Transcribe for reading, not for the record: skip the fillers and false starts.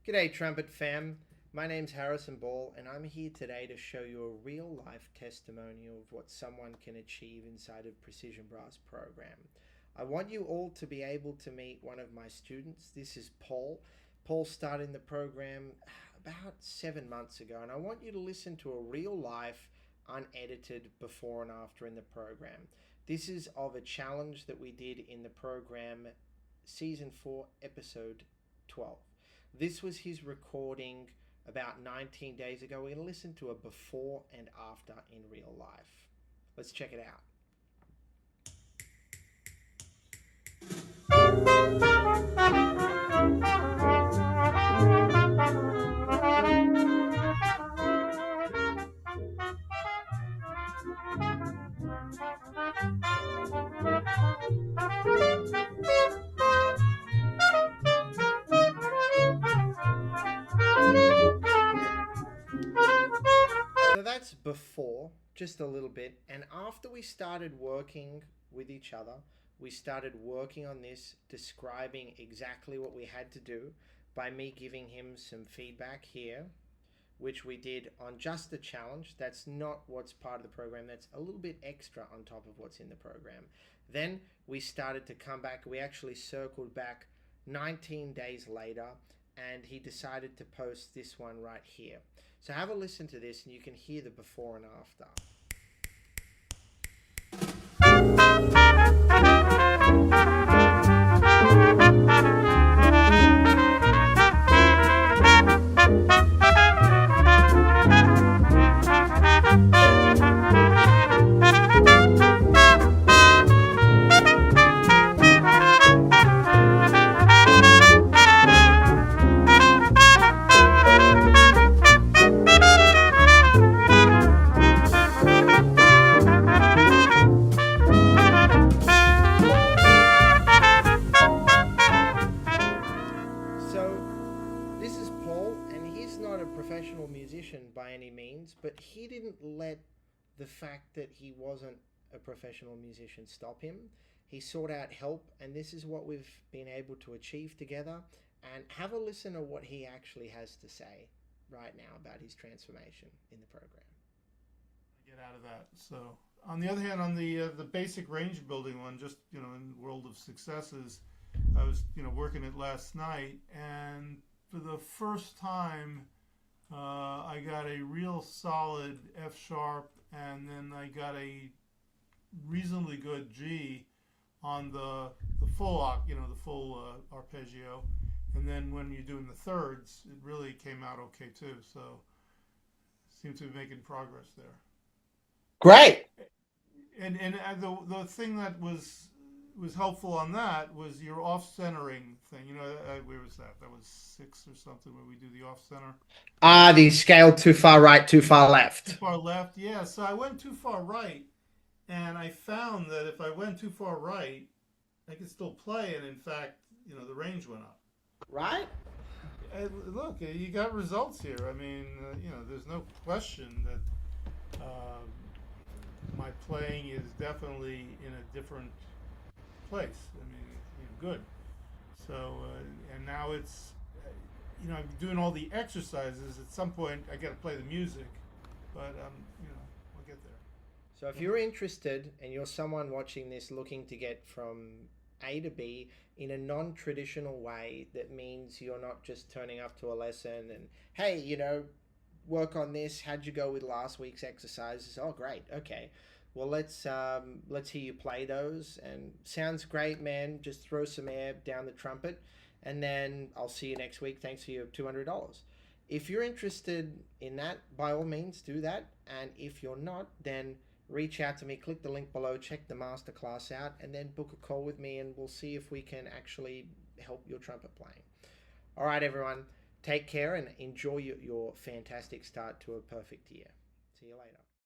G'day, Trumpet fam. My name's Harrison Ball, and I'm here today to show you a real life testimonial of what someone can achieve inside of Precision Brass program. I want you all to be able to meet one of my students. This is Paul. Paul started the program about 7 months ago, and I want you to listen to a real life, unedited before and after in the program. This is of a challenge that we did in the program, Season 4, Episode 12. This was his recording about 19 days ago. We're going to listen to a before and after in real life. Let's check it out. So that's before, just a little bit. And after we started working with each other, we started working on this, describing exactly what we had to do by me giving him some feedback here, which we did on just the challenge. That's not what's part of the program. That's a little bit extra on top of what's in the program. Then we started to come back. We actually circled back 19 days later, and he decided to post this one right here. So have a listen to this and you can hear the before and after. So this is Paul, and he's not a professional musician by any means, but he didn't let the fact that he wasn't a professional musician stop him. He sought out help, and this is what we've been able to achieve together. And have a listen to what he actually has to say right now about his transformation in the program. Get out of that. So, on the other hand, on the basic range building one, just in World of Successes, I was working it last night, and for the first time, I got a real solid F sharp, and then I got a reasonably good G on the full the full arpeggio, and then when you're doing the thirds, it really came out okay too. So, seem to be making progress there. Great. And the thing that was helpful on that was your off centering thing. Where was that? That was 6 or something where we do the off center. The scale too far right, too far left. Too far left, yeah. So I went too far right, and I found that if I went too far right, I could still play, and in fact, the range went up. Right? Look, you got results here. I mean, there's no question that my playing is definitely in a different place. I mean, good. So, and now it's, I'm doing all the exercises. At some point, I got to play the music, but I'll get there. So if you're interested and you're someone watching this looking to get from A to B in a non-traditional way, that means you're not just turning up to a lesson and, hey, work on this. How'd you go with last week's exercises? Oh, great. Okay. Well, let's hear you play those. And sounds great, man. Just throw some air down the trumpet, and then I'll see you next week. Thanks for your $200. If you're interested in that, by all means, do that. And if you're not, then reach out to me. Click the link below. Check the masterclass out, and then book a call with me, and we'll see if we can actually help your trumpet playing. All right, everyone. Take care and enjoy your fantastic start to a perfect year. See you later.